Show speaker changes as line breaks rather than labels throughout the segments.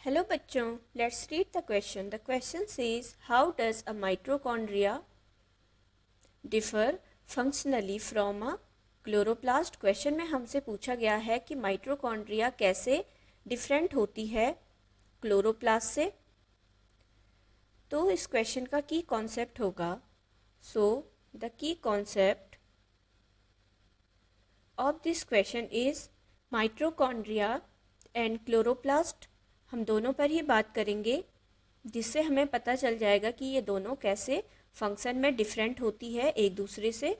Hello बच्चों, let's read the question. The question says how does a mitochondria differ functionally from a chloroplast. Question में हमसे पूछा गया है कि माइटोकॉन्ड्रिया कैसे डिफरेंट होती है क्लोरोप्लास्ट से. तो इस क्वेश्चन का की कॉन्सेप्ट होगा. So the key concept of this question is mitochondria and chloroplast. हम दोनों पर ही बात करेंगे, जिससे हमें पता चल जाएगा कि ये दोनों कैसे फंक्शन में डिफरेंट होती है एक दूसरे से.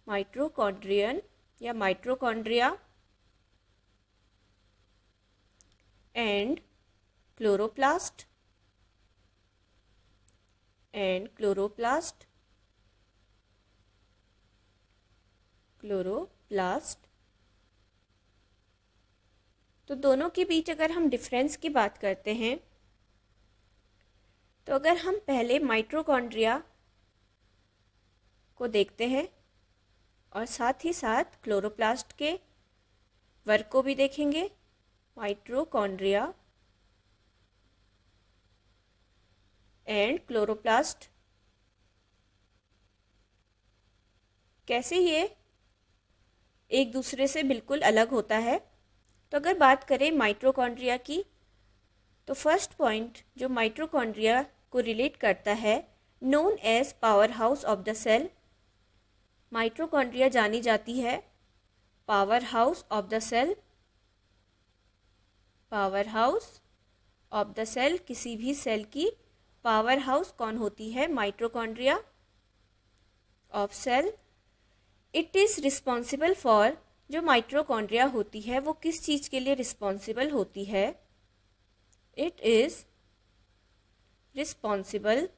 माइटोकॉन्ड्रियन या माइटोकॉन्ड्रिया एंड क्लोरोप्लास्ट क्लोरोप्लास्ट. तो दोनों के बीच अगर हम डिफरेंस की बात करते हैं, तो अगर हम पहले माइटोकॉन्ड्रिया को देखते हैं और साथ ही साथ क्लोरोप्लास्ट के वर्क को भी देखेंगे. माइटोकॉन्ड्रिया एंड क्लोरोप्लास्ट कैसे ये एक दूसरे से बिल्कुल अलग होता है. तो अगर बात करें माइटोकॉन्ड्रिया की, तो फर्स्ट पॉइंट जो माइटोकॉन्ड्रिया को रिलेट करता है, known as power house of the cell. Mitochondria जानी जाती है power house of the cell. Power house of the cell, किसी भी सेल की पावर हाउस कौन होती है? Mitochondria of cell. It is responsible for, जो माइटोकॉन्ड्रिया होती है वो किस चीज़ के लिए रिस्पॉन्सिबल होती है? इट इज़ रिस्पॉन्सिबल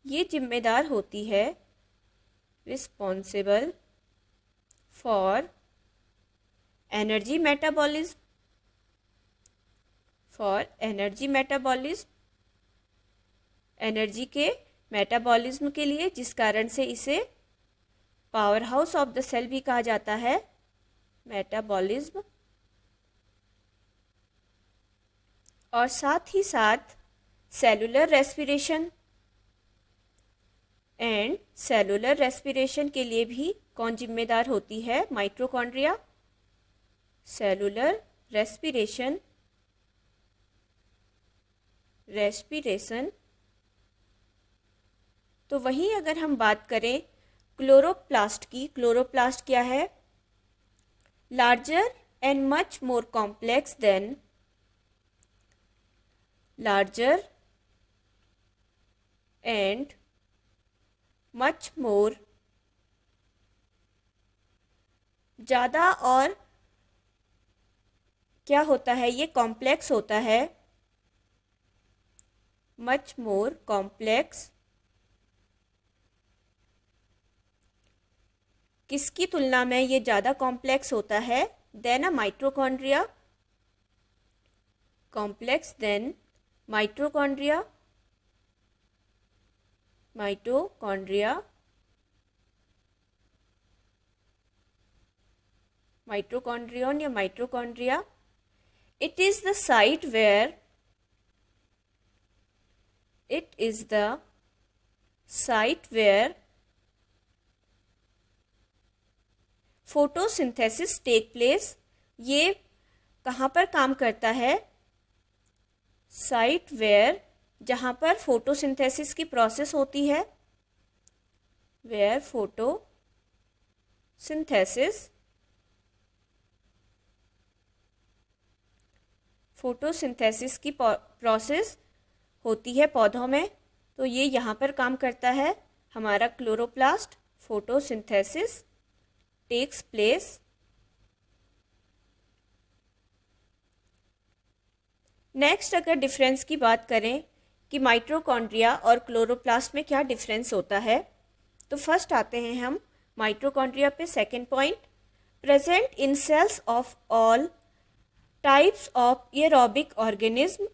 ये जिम्मेदार होती है responsible for energy metabolism. Energy के मेटाबॉलिज्म के लिए, जिस कारण से इसे power house of the cell भी कहा जाता है. मेटाबॉलिज्म. और साथ ही साथ सेलुलर रेस्पिरेशन के लिए भी कौन जिम्मेदार होती है? माइटोकॉन्ड्रिया. सेलुलर रेस्पिरेशन तो वहीं अगर हम बात करें क्लोरोप्लास्ट की, क्लोरोप्लास्ट क्या है? Larger and much more complex than ज़्यादा और क्या होता है? ये कॉम्प्लेक्स होता है. मच मोर कॉम्प्लेक्स किसकी तुलना में ये ज़्यादा कॉम्प्लेक्स होता है? Then a mitochondria. Complex then mitochondria. Mitochondrion या mitochondria. It is the site where photosynthesis take place. ये कहाँ पर काम करता है? साइट वेयर, जहाँ पर फोटोसिंथेसिस की प्रोसेस होती है. वेयर फोटोसिंथेसिस की प्रोसेस होती है पौधों में. तो ये यहाँ पर काम करता है हमारा chloroplast. Photosynthesis takes place. Next अगर डिफरेंस की बात करें कि माइटोकॉन्ड्रिया और क्लोरोप्लास्ट में क्या डिफरेंस होता है, तो फर्स्ट आते हैं हम माइटोकॉन्ड्रिया पे. Second point, present in cells of all types of aerobic organism.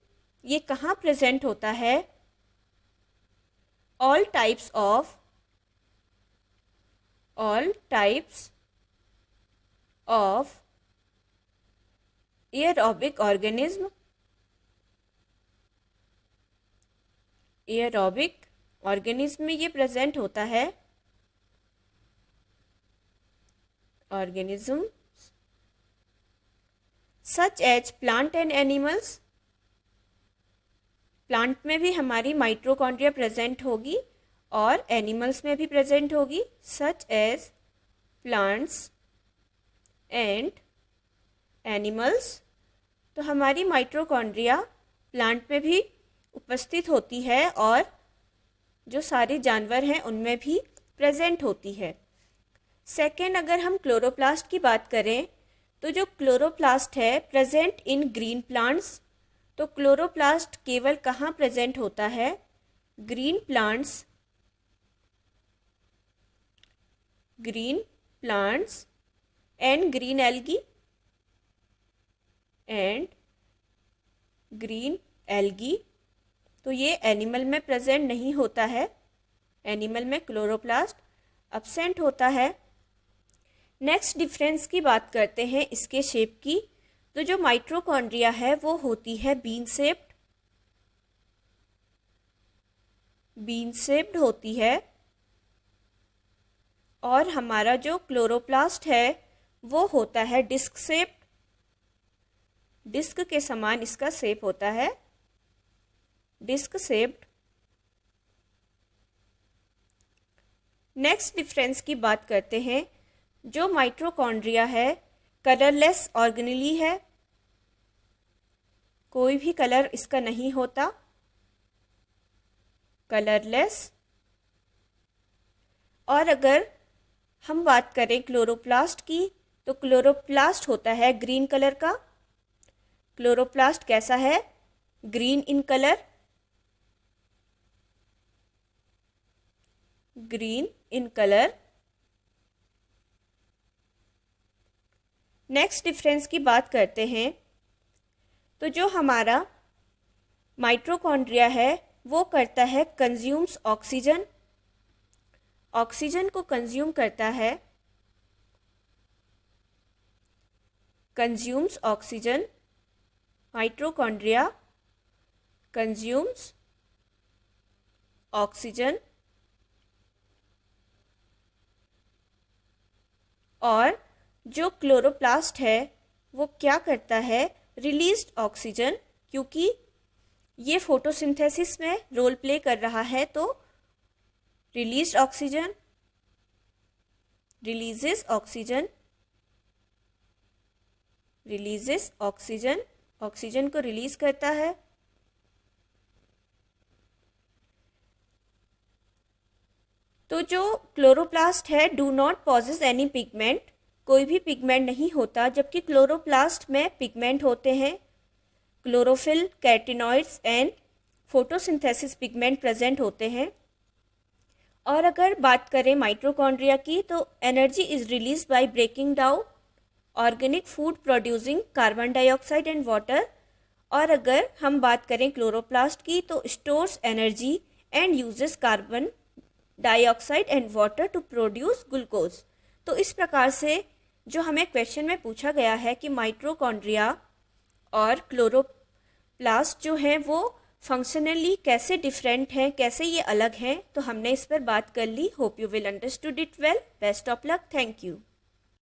ये कहाँ प्रेजेंट होता है? All types of all types of aerobic organism, aerobic organism में ये प्रेजेंट होता है, organism such as plant and animals, plant में भी हमारी माइटोकॉन्ड्रिया प्रेजेंट होगी और एनिमल्स में भी प्रेजेंट होगी, such as plants and animals. तो हमारी माइटोकॉन्ड्रिया प्लांट में भी उपस्थित होती है और जो सारे जानवर हैं उनमें भी प्रेजेंट होती है। सेकेंड, अगर हम क्लोरोप्लास्ट की बात करें तो जो क्लोरोप्लास्ट है प्रेजेंट इन ग्रीन प्लांट्स, तो क्लोरोप्लास्ट केवल कहाँ प्रेजेंट होता है, green plants, green plants and green algae, and green algae. तो ये एनिमल में प्रेजेंट नहीं होता है, एनिमल में क्लोरोप्लास्ट अब्सेंट होता है। नेक्स्ट डिफरेंस की बात करते हैं इसके शेप की, तो जो माइटोकॉन्ड्रिया है वो होती है बीन शेप्ड, बीन शेप्ड होती है, और हमारा जो क्लोरोप्लास्ट है वो होता है डिस्क शेप्ड, डिस्क के समान इसका शेप होता है, डिस्क शेप्ड। नेक्स्ट डिफरेंस की बात करते हैं, जो माइटोकॉन्ड्रिया है कलरलेस ऑर्गेनेली है, कोई भी कलर इसका नहीं होता, कलरलेस। और अगर हम बात करें क्लोरोप्लास्ट की तो क्लोरोप्लास्ट होता है ग्रीन कलर का, क्लोरोप्लास्ट कैसा है, green in colour, green in colour. Next difference की बात करते हैं, तो जो हमारा माइटोकॉन्ड्रिया है वो करता है कंज्यूम्स ऑक्सीजन, ऑक्सीजन को कंज्यूम करता है, consumes oxygen, mitochondria consumes oxygen. और जो क्लोरोप्लास्ट है वो क्या करता है, रिलीज्ड ऑक्सीजन, क्योंकि ये फोटोसिंथेसिस में रोल प्ले कर रहा है, तो released oxygen, releases oxygen, releases oxygen, oxygen को रिलीज करता है। तो जो क्लोरोप्लास्ट है do not possess any pigment, कोई भी पिगमेंट नहीं होता, जबकि क्लोरोप्लास्ट में पिगमेंट होते हैं, chlorophyll, carotenoids and photosynthesis pigment present होते हैं। और अगर बात करें माइटोकॉन्ड्रिया की तो energy is release by breaking down organic food producing carbon dioxide and water. और अगर हम बात करें क्लोरोप्लास्ट की तो stores energy and uses carbon dioxide and water to produce glucose. तो इस प्रकार से जो हमें क्वेश्चन में पूछा गया है कि माइटोकॉन्ड्रिया और क्लोरोप्लास्ट जो हैं वो फंक्शनली कैसे डिफरेंट हैं, कैसे ये अलग हैं, तो हमने इस पर बात कर ली। Hope you will understood it well. Best of luck. Thank you.